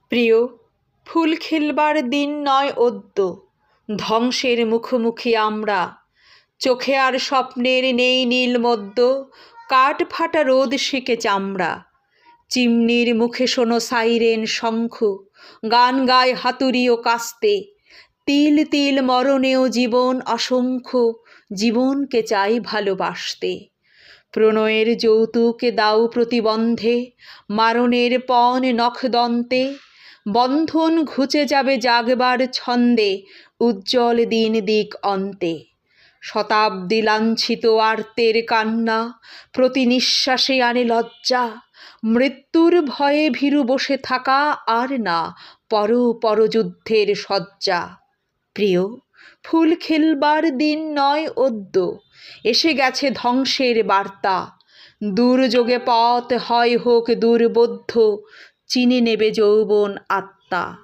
প্রিয়, ফুল খেলবার দিন নয় অদ্য, ধ্বংসের মুখোমুখি আমরা। চোখে আর স্বপ্নের নেই নীলমদ্য, কাঠ ফাটা রোদ সেকে চামড়া। চিমনির মুখে শোনো সাইরেন শঙ্খ, গান গায় হাতুড়ি ও কাস্তে। তিল তিল মরণেও জীবন অসংখ্য, জীবনকে চাই ভালোবাসতে। প্রণয়ের যৌতুকে দাও প্রতিবন্ধে, মারণের পণ নখদন্তে। বন্ধন ঘুচে যাবে জাগবার ছন্দে, উজ্জ্বল দিন দিক অন্তে। শতাব্দী লাঞ্ছিত আর্তের কান্না, প্রতি নিঃশ্বাসে আনে লজ্জা। মৃত্যুর ভয়ে ভীরু বসে থাকা আর না পরযুদ্ধের শয্যা। প্রিয়, ফুল খেলবার দিন নয় অদ্য, এসে গেছে ধ্বংসের বার্তা। দুর্যোগে পথ হয় হোক দুর্বোধ্য, চিনে নেবে যৌবন আত্মা।